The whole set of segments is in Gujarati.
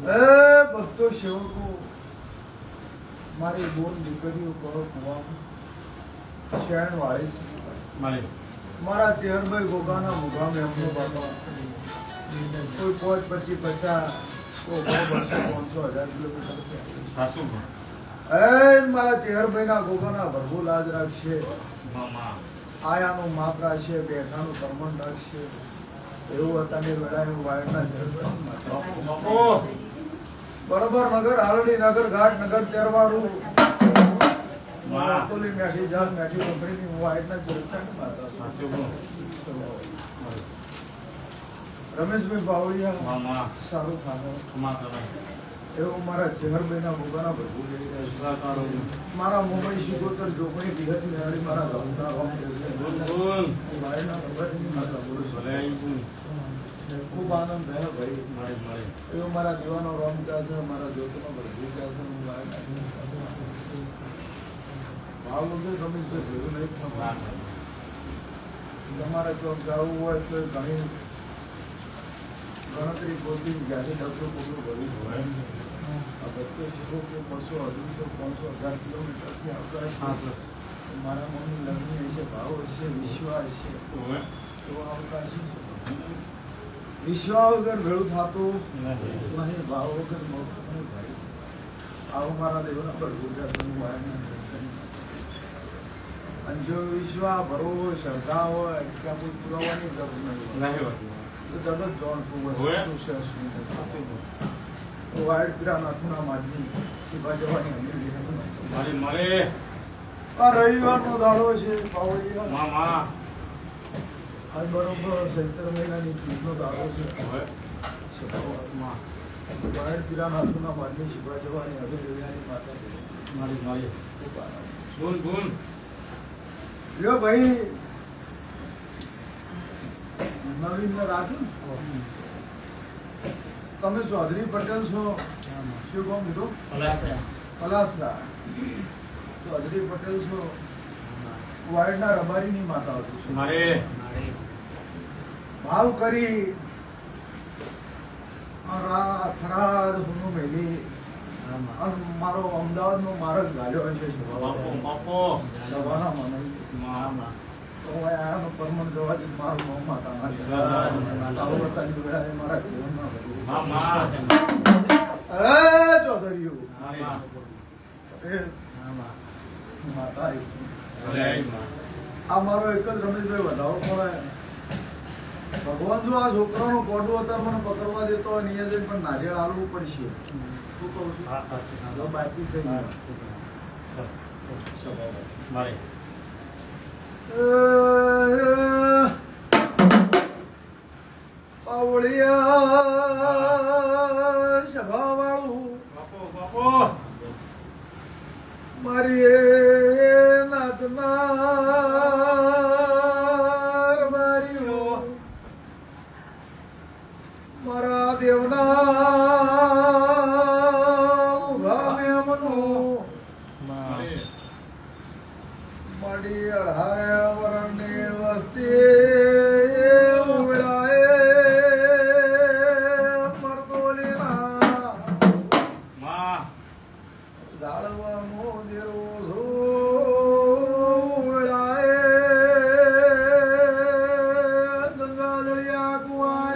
એ ભક્તો સેવકો મારી બોન દીકરીઓ કરો કુવામાં શેણ વાળી છે મારા ચેરભાઈ ગોગાના મુગામે એમનો બાપા કોઈ 5, 25, 50 તો 200, 500, 1000 કિલોમીટર મારા ચેરભાઈના ગોગાના ભરભૂ લાજ રાખશે આયાનું માપ રાખશે બેઠાનું કર્મણ રાખશે એવું અત્યારે વેળાએ વાયરના ચેરભાઈ બરોબર નગર હાલડી નગર ઘાટ નગર તેરવાડું તોલી મેઠી જાલ મેઠી કંપનીની વાયરના ચેરભાઈ રમેશભાઈ બાવળિયા સારું ખાનો એવું મારા ચેહરભાઈના મોગાના ભરભૂ લઈ રહ્યા છે મારા મુંબઈ શિકોતર જોગણી વિહત નિહાળી મારા ગામના ગામ વાયરના નગરની માતા બોલું ખૂબ આનંદ થયો ભાઈ એવું મારા દીવાનો રામ ક્યાં છે મારા જ્યોતિનો ભરભૂ ક્યાં છે હું ભાવ વગર રમેશભાઈ ભેગું નહીં તમારે ચોક જવું હોય તો ઘણી ગણતરી ગોતી જ્યાંથી 10 પગલું ભરવું હોય આ બધો શીખો કે 200, 250, 1000 કિલોમીટરથી આવતા મારા મમ્મી લગ્ન હશે ભાવ હશે વિશ્વાસ હશે તો અવકાશી છે વિશ્વાસ વગર ભેળું થતું નહીં ભાવ વગર મોટું નહીં ભાઈ આવું મારા દેવના પર ગુજરાતનું અને જો વિશ્વાસ ભરવો શ્રદ્ધા હોય ત્યાં કોઈ પુરાવાની જરૂર નહીં તો જગત જાણતું હોય શું છે શું નથી વાયડ પીરા નાથુના માજી શિવા જવાની આ રવિવારનો દાડો છે પાવડિયા આ બરોબર સૈતર મહિનાની ત્રીજનો દાડો છે વાયડ પીરા નાથુના માજી શિવા જવાની હવે દેવ્યાની માતા લ્યો ભાઈ નવીન રાખ્યું તમે ચૌધરી પટેલ છો શું કહો મિત્રો પલાસરા ચૌધરી પટેલ છો વાયડના રબારીની માતા છું ભાવ કરી થરાદ હુનો મેલી મારો અમદાવાદનો માર્ગ ગાલ્યો છે સભાના મને તો આનો પરમણ જોવાથી મારું મોં માતા આવતાની વેળાએ મારા જીવનમાં ચૌધરીઓ પટેલ માતા આ મારો એક જ રમેશભાઈ વધારો પડે ભગવાન જો આ છોકરાનો કોડું હતા મને પકડવા દેતો નિયંત્રણ પણ નારિયેળ આલવું પડશે શું કહું છું બાચી સહી પાવળિયા સભાવાળું મારી નાતનાર માર્યું મારા દેવના મુગામે મનું મળી 18 વર્ષની વસ્તી ઉડાએ મરદોલીના ઝાડવા મોજેરો ઉડાએ ગંગા દળિયા કુવા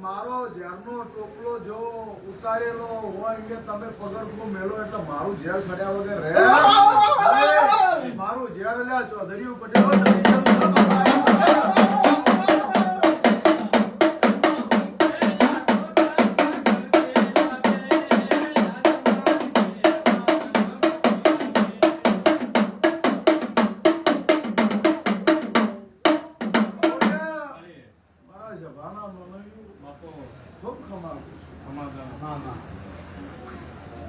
મારો ઝેરનો ટોપલો જો ઉતારેલો હોય કે તમે પગરખું મેલો એટલે મારું ઝેર સડ્યા વગર રહે મારું ઝેર લ્યા ચૌધરી પટેલ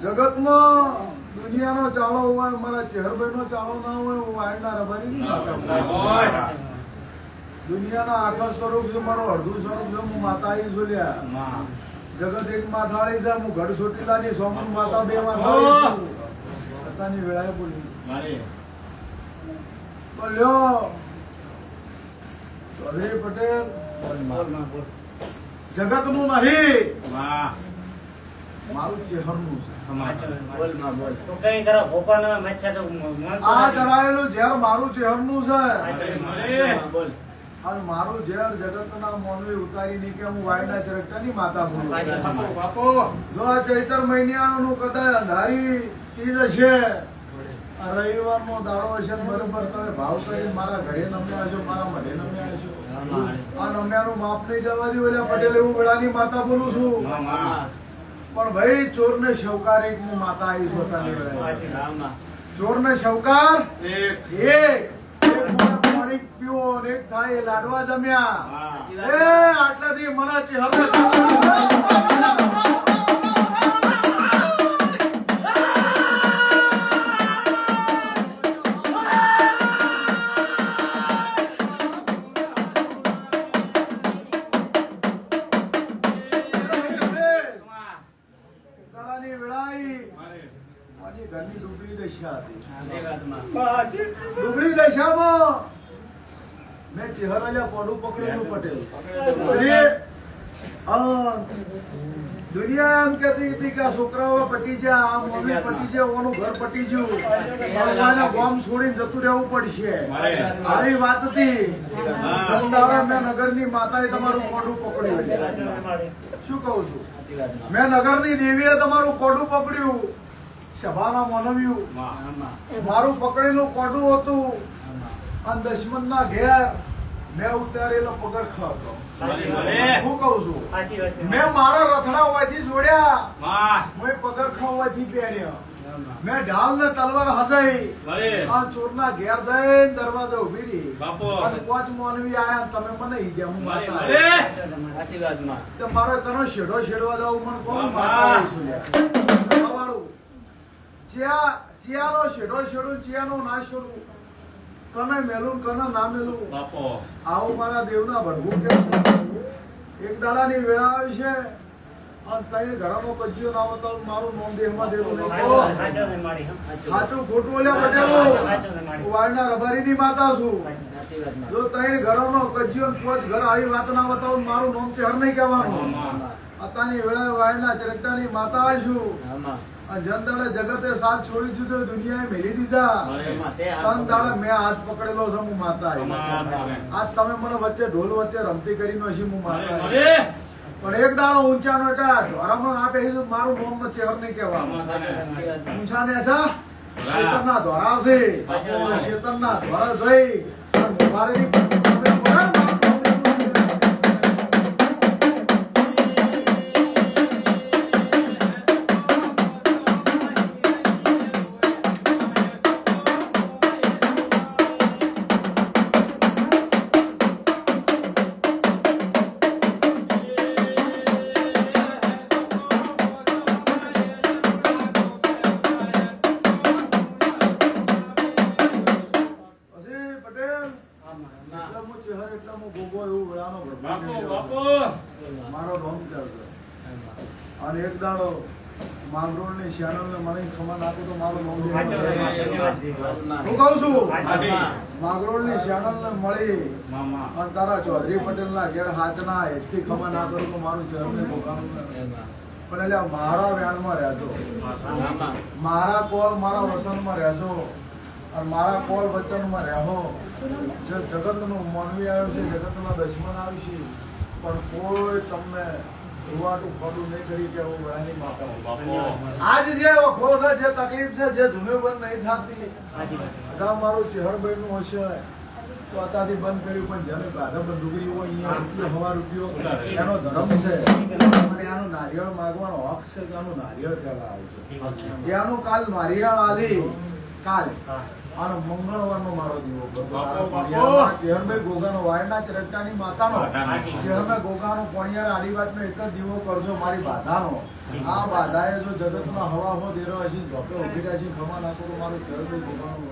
જગતમાં દુનિયાનો ચાળો હોય મારા ચેહરભાઈનો ચાળો ના હોય હું વાયના રબારી નહીં માતા દુનિયાના આખા સ્વરૂપ છે મારો અડધું સ્વરૂપ છે હું માતા આવી જોલ્યા જગત એક માથાળી છે હું ગઢ સોટીલાની સોમન માતા બે માથાળી છું માતાની વેળાએ બોલી બોલ્યો ચૌધરી પટેલ જગતનું નહીં મારું ચેહરનું છે આ ચડાયેલું ઝેર મારું ચેહરનું છે અને મારું ઝેર જગતના મોનવી ઉતારી ની કે હું વાયના ચરકટાની માતા બોલું જો આ ચૈતર મહિનાનું કદાચ અંધારી તીજ હશે રવિવારનો દાડો હશે બરોબર તમે ભાવ કરી મારા ઘરે નમ્યા હશો મારા મઢે નમ્યા હશો આ નમ્યાનું માપ નહીં જવા દઉં એટલે પટેલ એવું વેળાની માતા બોલું છું પણ ભાઈ ચોર ને શવકાર એક હું માતા આવી પોતાની વેળાએ ચોર ને શવકાર એક પાણી પીવો ને એક થાય લાડવા જમ્યા એ આટલાથી મને ચહેરો ઘરની ડુબળી દશા હતી ડુબળી દશામાં મેં ચહેરા કોડું પકડેલું પટેલ દુનિયા એમ કહેતી હતી કે આ છોકરાઓ પટી ગયા આ મમ્મી પટી ગયા ઓનું ઘર પટી ગયું ગામ છોડીને જતું રહેવું પડશે આવી વાત હતી મેં નગરની માતાએ તમારું કોડું પકડ્યું શું કહું છું મેં નગરની દેવીએ તમારું કોડું પકડ્યું સભાના માનવ્યું મારું પકડેલું કોડું હતું અને દશમનના ઘેર મેં ઉતારેલો પગરખો હતો હું કઉ છું મેં મારા રથડા હોવાથી જોડ્યા મેં પગરખા હોવાથી પહેર્યા મેં ઢાલ ને તલવાર હજાઈ અને ચોરના ઘેર જઈને દરવાજો ઉભી રહી અને પાંચ માનવી આયા તમે મને ઈજા હું માતા મારે તનો શેડો શેડવા જાવ મને કોણ માતા આવીશું ચિયાનો શેડો શેડું ચિયાનો ના શેડું કને મેલું કને ના મેલું આવું મારા દેવના ભરભૂ કે એક દાડાની વેળા આવી છે અને ત્રણ ઘરનો કજ્યો ના બતાવ મારું નામ દેહમાં દેવું નહીં સાચું ખોટું ઓલ્યા પટેલો વાયના રબારીની માતા છું જો ત્રણ ઘરનો કજ્યો પાંચ ઘર આવી વાત ના બતાવું મારું નામ ચહેર નહીં કહેવાનું અત્યારની વેળા વાયના ચરકટાની માતા છું જનદાડે જગતે સાથ છોડી દીધો દુનિયાએ મેલી દીધા સંદાડે મેં હાથ પકડેલો છે હું માતા આજ તમે મને વચ્ચે ઢોલ વચ્ચે રમતી કરીને હશે હું માતા પણ એક દાડો ઊંચા નો ધોરામાં ના પહેરી મારું મોહમ્મદ ચહેર નહીં કહેવાનું ઊંચા ને શેતરના ધોરા છે શેતરના ધોરા જોઈ મારે મારો રોમ કરતો અને એક દાડો માંગરોળ ની શેણલ ને મને ખબર નાખું તો મારો રોમ હું કઉ છું માંગરોળ ની શેણલ ને મળી અને તારા ચૌધરી પટેલ ના ઘેર હાચના એથી ખબર ના કરું તો મારું ચહેર ને ભોગાનું પણ એટલે મારા વ્યાણમાં રહેજો મારા કોલ મારા વસનમાં રહેજો અને મારા કોલ વચનમાં રહો જે જગતનું માનવી આવ્યો છે જગતના દશમન આવશે પણ કોઈ તમને રૂવાટું ખોટું નહીં કરી કે હું વેળાની માતા આજ જે વખો છે જે તકલીફ છે જે ધૂમે બંધ નહીં થતી અગાઉ મારું ચેહરભાઈ નું હશે તો અત્યારથી બંધ કર્યું પણ જેને ગાધા બંદુકરી હોય અહીંયા રૂપિયો હવા રૂપિયો એનો ધર્મ છે અને આનું નારિયેળ માગવાનો હક છે કે આનું નારિયેળ કહેવા આવશે એનું કાલ નારિયેળ આલી કાલ આનો મંગળવારનો મારો દીવો કરજો. ચેહરભાઈ ગોગાનો વાયરના ચરકટાની માતાનો ચેહરભાઈ ગોગાનો પોણિયાર આડીવાતનો એક જ દીવો કરજો મારી બાધાનો. આ બાધાએ જો જગતમાં હવા હો દેરો હશે ઝોપે ઉભી રહ્યા છે ખમા નાખો તો મારું ચેહરભાઈ ગોગાનો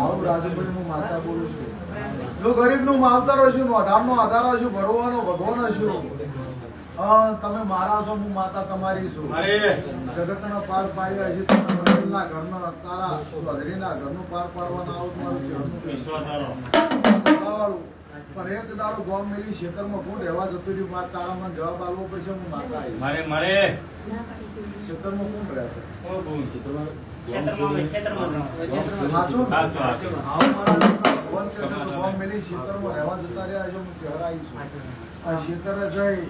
આવું રાજુભાઈ હું માતા બોલું છું. જો ગરીબનું માવતર હશું આધારનો આધાર હશું ભરવાનો વધવાનો હશું. તમે મારા છો હું માતા તમારી છું. જગતના પાર પાડ્યા છે તમે વડીલના ઘરના તારા સુધરીના ઘરનું પાર પાડવાના આવું મારું ચેહરનું પણ એક દાડો ગોમ મેલી ખેતરમાં કોણ રહેવા જતું રહ્યું વાત તારા મને જવાબ આપવો પડશે હું માતા આવી ખેતરમાં કોણ રહેશે ગોમ મેલી ખેતરમાં રહેવા જતા રહ્યા છે હું ચહેરા આવી છું. આ ખેતરે જઈ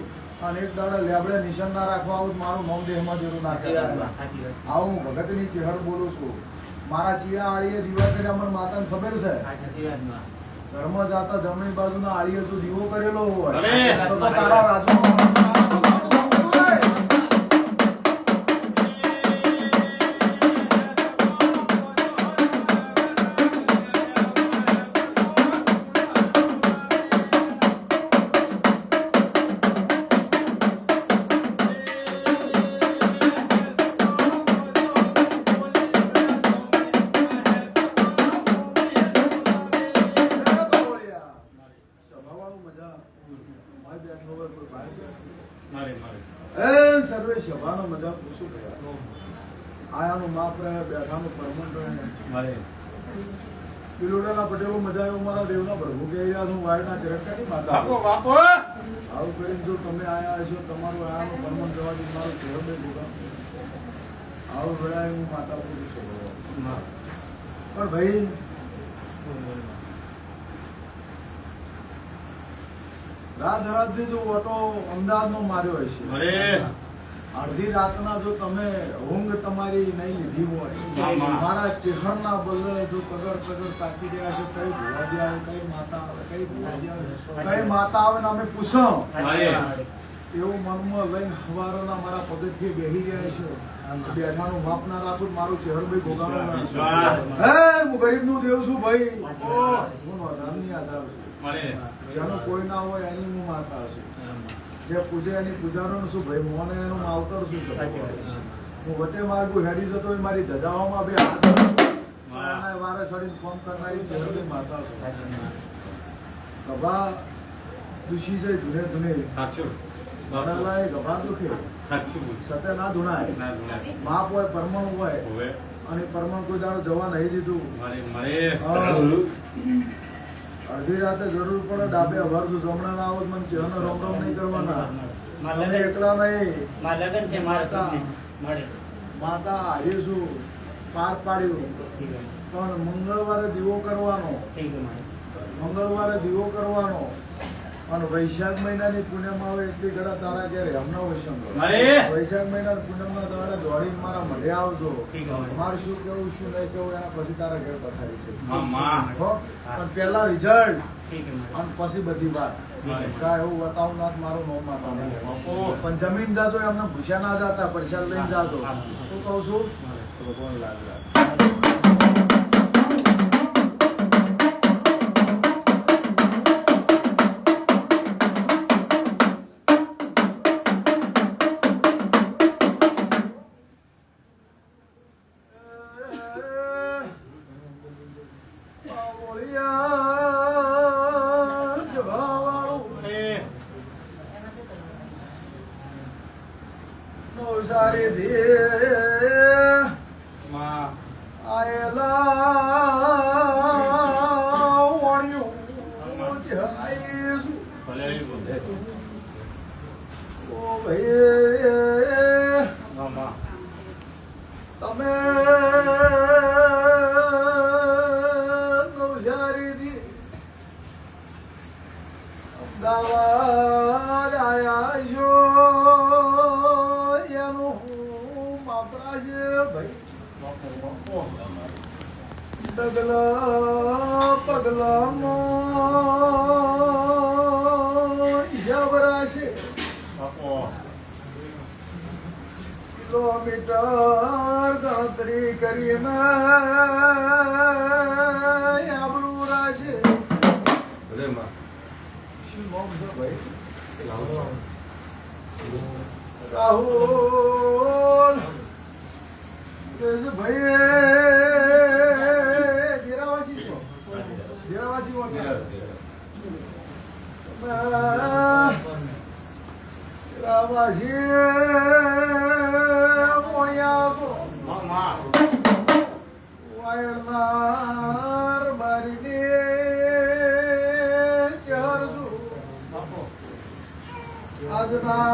અને એક દાડો લેબડે નિશાન ના રાખવા આવું મારું નોમ દેહમાં દેરું નાખે આવું હું ભગતની ચહેર બોલું છું. મારા ચિયા આળીએ દીવા કર્યા મને માતાને ખબર છે. ઘરમાં જાતા જમણી બાજુના આળીએ જો દીવો કરેલો હોય તો તારા રાજુ સર્વે સભાનો મજા પૂછું ગયા આયાનું માપ રહે બેઠાનું પરમણ રહે પિલોડાના પટેલો મજા આવ્યો મારા દેવના પ્રભુ કહી રહ્યા છું વાયના ચરકટાની માતા આવું કરીને જો તમે આયા હશો તમારું આયાનું પરમણ જવા દે મારું ચેહરભાઈ ગોગા આવું વેળાએ હું માતા પૂછું છું. પણ ભાઈ રાત રાતથી જો ઓટો અમદાવાદનો માર્યો હશે અડધી રાતના જો તમે ઊંઘ તમારી નહીં લીધી હોય મારા ચેહરના બદલે જો તગર તાચી રહ્યા છે કઈ ભુવાજી આવે કઈ માતા આવે કઈ ભુવાજી આવે કઈ માતા આવે ને અમે પૂછો એવું મનમાં લઈને હવારોના મારા પગથિયે બેહી ગયા છે. બેઠાનું માપ ના રાખું મારું ચેહરભાઈ ગોગાનો હું ગરીબનું દેવ છું ભાઈ હું આધારની આધાર છું. જેનું કોઈ ના હોય એની હું માતા છું. જે પૂજે એની પૂજાનું શું ભાઈ મોને એનું માવતર શું છે. હું વટે માર્ગું હેડી જતો હોય મારી ધજાઓમાં બે હાથ વારે ચડીને ફોન કરનારી ચેહરભાઈ માતા છું. ગભા દુષી જાય ધુને ધુને ગભા દુખે સતે ના ધુનાય માપ હોય પરમણ હોય અને પરમણ કોઈ દાડો જવા નહીં દીધું. અડધી રાતે જરૂર પડે ડાબે અવાર જો જમણા ના આવો મને ચહેરો રોમ રોમ નહીં કરવાના. એકલા નહીં માતા આજે શું પાર પાડ્યું પણ મંગળવારે દીવો કરવાનો અને વૈશાખ મહિનાની પૂનમ આવે એટલી ઘડા તારા ઘેરે હમણાં વૈશાખ મહિના પૂનમના દાડા દોડીને મારા મળે આવજો. મારે શું કેવું શું નહીં કેવું એના પછી તારા ઘેર પથારી છે પણ પેલા રિઝલ્ટ અને પછી બધી વાત એવું બતાવું ના મારું નો માતા પણ જમીન જાતો એમને ભૂસ્યા ના જતા પરસાદ લઈને જાતો શું કઉ છું ભગવાન લાગ સારી દે આયેલા વણ્યું જણાઈશું ઓ ભાઈ તમે નવસારી દી અમદાવાદ આયા છો ડગલા પગલાનો ઈશાવરાશે કિલોમીટર ગણતરી કરીને આબરૂ રાશે. શું નામ છે ભાઈ? રાહુલ ભાઈ દેરાવાસી છો? દેરાવાસી દેરાવાસી મોણિયા છો? વાયરનાર બારીને ચહર છું. આજના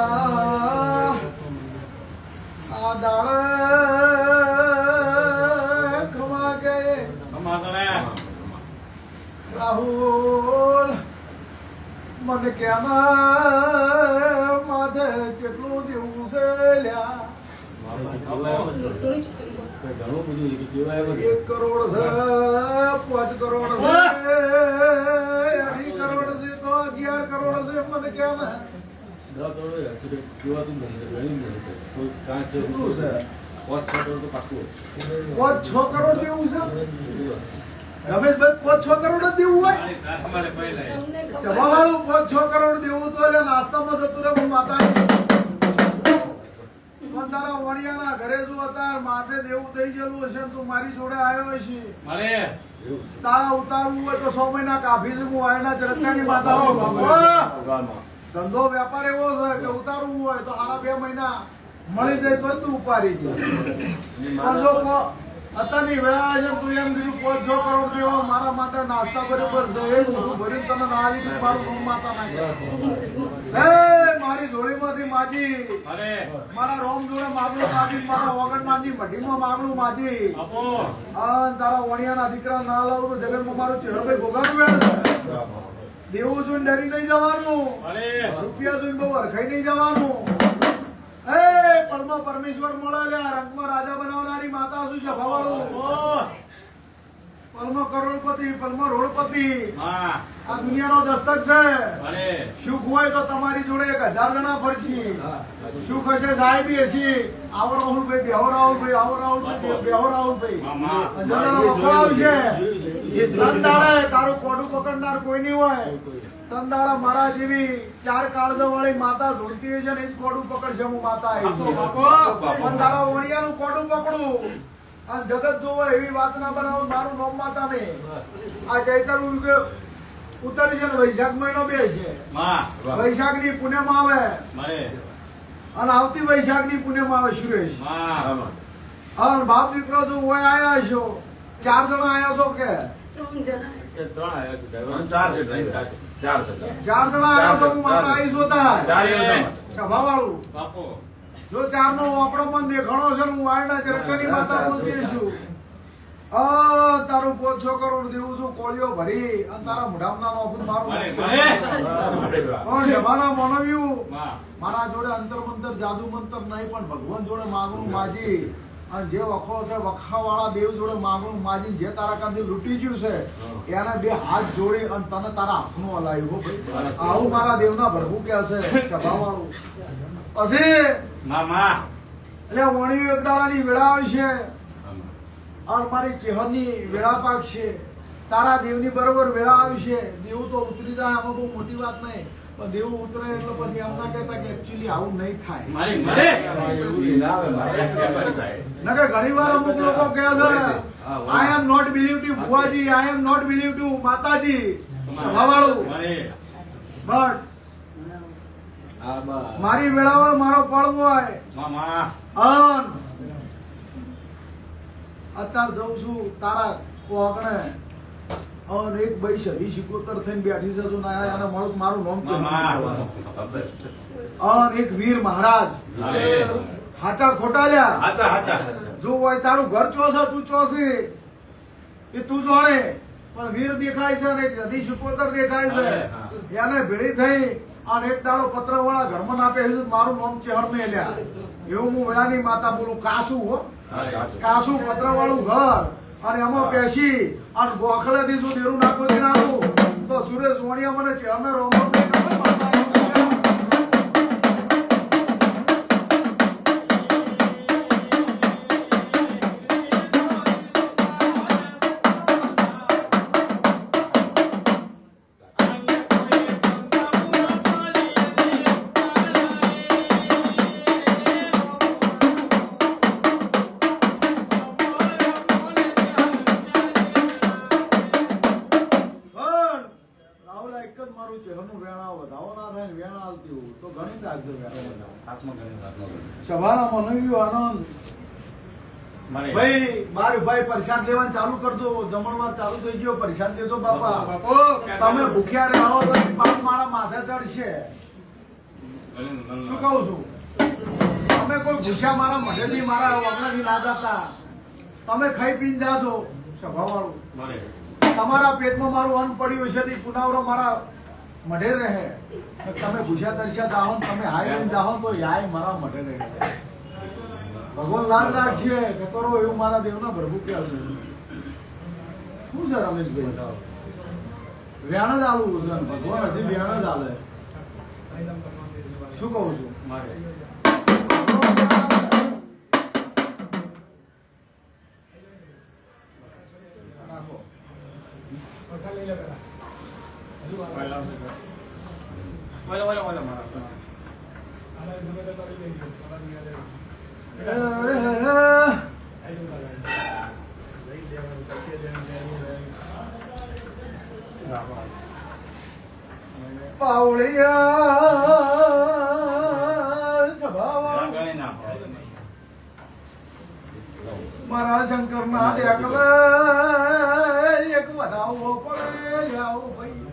આ દાળ ખમા ગયે રાહુલ મને ક્યાંના માથે કેટલું દેવું છે લ્યા? 1 કરોડ છે, 5 કરોડ છે, 2.5 કરોડ છે, તો 11 કરોડ છે. મને ક્યાં ના 5-6 કરોડ દેવું છે રમેશભાઈ? 5-6 કરોડ જ દેવું હોય? સવાવાળું 5-6 કરોડ દેવું તો એટલે નાસ્તામાં જતું રહે. માતા પણ તારા વણિયાના ઘરે જો અત્યારે માથે દેવું થઈ ગયેલું હશે, તું મારી જોડે આવ્યો હશે, તારા ઉતારવું હોય તો 100 મહિના કાફી છે. હું આયના ચરકની માતા ધંધો વેપાર એવો છે કે ઉતારવું હોય તો હારા 2 મહિના મળી જાય તો તું ઉપાડી ગયો. પણ જો અત્યારની વેળા છે તું એમ કીધું 5-6 કરોડ દેવા મારા માટે નાસ્તા બરોબર છે એ મોટું ભરી તને ના લીધું મારું રોમ માતા નાખ્યા. મારી જોડીમાંથી માજી, મારા રોમ જોડે માગલું માજી, મારા વગર માંડી મઢીમાં માગલું માજી. તારા વણિયાના દીકરા ના લાવું તો જગતમાં મારું ચહેરભાઈ ભોગાનું વેણ છે. દેવું જોઈને ડરી નહીં જવાનું, રૂપિયા જોઈને બહુ હરખાઈ નહીં જવાનું. પળમાં પરમેશ્વર મળે રંગમાં રાજા બનાવનારી માતા શું છે ભવાળું? પલમાં કરોડપતિ, પલમાં રોડપતિ, આ દુનિયાનો દસ્તક છે. સુખ હોય તો તમારી જોડે 1000 જણા ફરશી. સુખ હશે સાહેબી હશી. આવો રાહુલભાઈ, બેહો રાહુલભાઈ, આવો રાહુલભાઈ, બેહો રાહુલભાઈ. જણા વખો આવશે. તંદાળે તારું કોડું પકડનાર કોઈ નહીં હોય. તંદાળા મારા જેવી 4 કાળજો વાળી માતા ધૂળતી હશે ને એ જ કોડું પકડશે. હું માતા પણ તારા વણિયાનું કોડું પકડું અને જગત જોવે એવી વાત ના બનાવું. મારું નામ માતા નહીં. આ ચૈતર ઉતરી છે ને વૈશાખ મહિનો 2 છે. વૈશાખ ની પુણ્યમાં આવે અને આવતી વૈશાખ ની પુણ્યમાં આવે સુરેશ. અને બાપ દીકરો જો હોય આયા છો 4 જણા આયા છો કે 3 જણા? 4 જણા આયા છો. હું માતા આવી જોતા સભા વાળું જો 4 નો આપણો પણ દેખાણો છે. હું વાયના ચરકની માતા બોલતી છું. તારું 5-6 કરોડ દેવું છું કોળીઓ ભરી અને તારા મોઢામાં નોખું મારું. પણ જમાના માનવ્યું મારા જોડે અંતર મંતર જાદુ મંતર નહીં પણ ભગવાન જોડે માગણું માજી અને જે વખો છે વખા વાળા દેવ જોડે માગણું માજી. જે તારા કાંથી લૂંટી ગયું છે એને 2 હાથ જોડી અને તને તારા હાથનું હલાવ્યું. હો ભાઈ આવું મારા દેવના ભરભું કે છે સભા વાળું. પછી એટલે વણિયું 1 દાડાની વેળા આવશે અને મારી ચેહરની વેળા પાકશે. તારા દેવની બરોબર વેળા આવશે. દેવું તો ઉતરી જાય આમાં બહુ મોટી વાત નહીં પણ દેવું ઉતરે એટલે પછી એમ ના કહેતા કે એકચ્યુઅલી આવું નહીં થાય. ઘણી વાર અમુક લોકો કહે છે આઈ એમ નોટ બિલીવ ટુ ભુવાજી, આઈ એમ નોટ બિલીવ ટુ માતાજી સભાવાળું. બટ મારી વેળા હોય મારો પળ હોય અત્યારે જઉં છું તારા કોકણે અને એક ભાઈ સદી 77 થઈને બેઠી છે. જો ના એને મળું મારું નામ છે. અને એક વીર મહારાજ હાચા ખોટાલ્યા જો હોય તારું ઘર ચોસે તું ચોસી એ તું જાણે પણ વીર દેખાય છે અને સદી 77 દેખાય છે. એને ભેળી થઈ અને એક દાડો પત્ર વાળા ઘરમાં આપે મારું નામ ચેહર ને લ્યા એવું હું વેળાની માતા બોલું. કાસુ હો કાસુ પત્ર વાળું ઘર અને એમાં પેસી અને ગોખલેથી જો દેરું નાખું તો સુરેશ વણિયા મને ચેહરને રોમો તમારું ચહેરનું વેણા વધાવો ના થાય ને વેણા આવતી હોય તો ગણી રાખજો સભાના મનવીઓ આનંદ ભાઈ બાર ભાઈ પ્રસાદ લેવાનું ચાલુ કરજો જમણવાર ચાલુ થઈ ગયો પ્રસાદ દેજો બાપા તમે ભૂખ્યા રહો તો પાપ મારા માથે ચડશે શું કહું છું તમે કોઈ ભૂખ્યા મારા મઢેથી મારા વગલાથી ના જતા તમે ખાઈ પીને જાજો સભાવાળું તમારા પેટમાં મારું અન્ન પડ્યું છે તે પુનાવરો મારા મઢે રહે તમે ભૂસ્યા તરસ્યા દાહો તમે હાઈ લઈને દાહો તો યાય મારા મઢે રહે ભગવાન લાલ રાખશે કે કરો એવું મારા દેવના પ્રભુ કે હશે શું છે રમેશભાઈ વ્યાણ જ આલું છે ભગવાન હજી વ્યાણ જ આલે શું કહું છું મારા શંકર ના ટેકલ એક વધાવો પડે આવો ભાઈ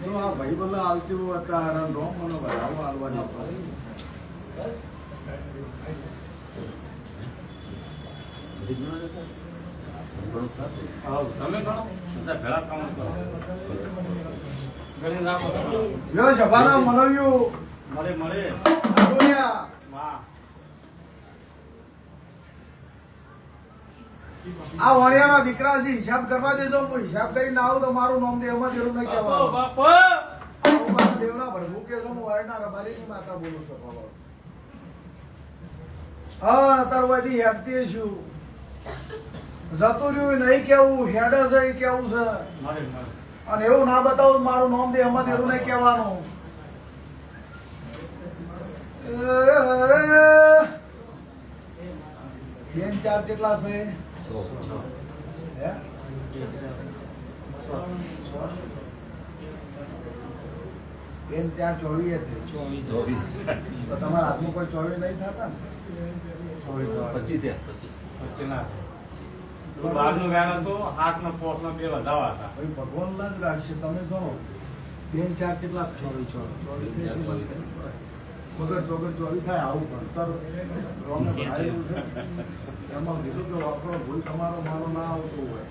જો આ ભાઈ બોલા હાલતી હોય તારા નો મને વધાવો હાલવાનો સભાના મનવ્યું મળે આ વણિયાના દીકરા છે હિસાબ કરવા દેજો હું હિસાબ કરીને આવું તો મારું નામ દેવમાં જરૂર નહીં કહેવાનું મારા દેવના ભરભુ કે હું વાયના રબારીની માતા બોલું છું હા અત્યારથી હેડતી છું જતું રહ્યું નહીં કેવું હેડે છે એ કેવું છે અને એવું ના બતાવું મારું નામ દેવમાં જરૂર નહીં કહેવાનું બેન ચાર કેટલા છે બેન ત્યાં 24 તો તમારા હાથમાં કોઈ 24 નહીં થતા ને 25 બહારનું વ્યાન હતું હાથના પોટના બે વધાવા હતા ભગવાન જ રાખશે તમે ગણો બેન ચાર કેટલા 24 મગર ચોગર 24 થાય આવું ભણતર રોમે ભણાયેલું છે એમાં કીધું કે વાપરો ભૂલ તમારો મારો ના આવતું હોય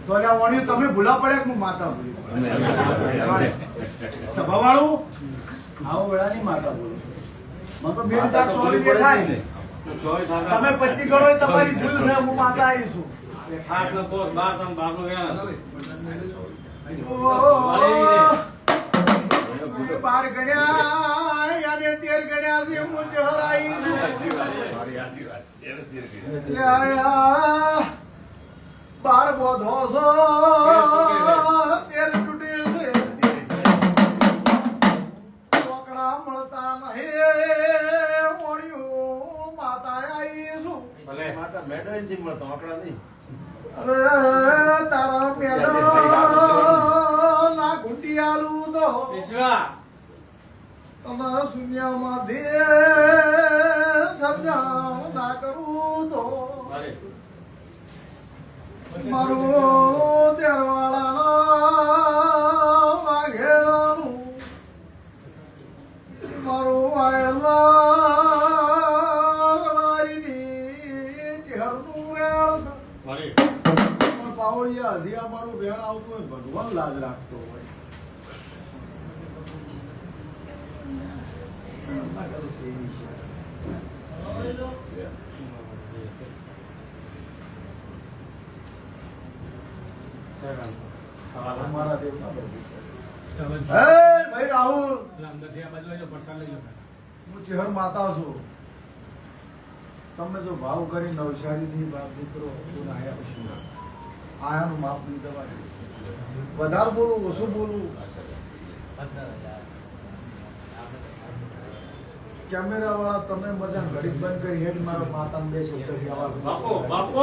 તો આ વણ્યું તમે ભૂલા પડે કે હું માતા ભૂલી સભાવાળું આવો વેળાની માતા બોલું મને તો 2024 દેખાય ને તમે 25 ગણો તમારી ભૂલ છે હું માતા આવીશું હાથના પોટ બાર તમે બારનું વ્યાન બાર ગણ્યા અને 13 ગણ્યા છે હું જહરાઈ છું બાર બોધો છો 13 તૂટે છે ટોકડા મળતા નહીં મોણ્યું માતા આવીશું ભલે માતા મેડો નથી મળતો આંકડા નહીં અરે તારા મેડો ના ઘૂંટિયાલું તો તમે શૂન્યમાં દે સર્જન ના કરું તો મારું તેરવાળાના વાઘેલાનું મારું વાયલાની ચહેરનું વેણ પણ પાવળિયા હજી અમારું વેણ આવતું હોય ભગવાન લાજ રાખતો હોય અમારા દેવના ભાઈ રાહુલ હું ચેહર માતા છું તમે જો ભાવ કરી નવસારીથી બાપ દીકરો આયા પછી આયાનું માપ નહીં દવા વધારે બોલું ઓછું બોલું કેમેરા વાળા તમે બધા ઘડી બંધ કરી હેડ મારા માતા બે શબ્દ બાપુ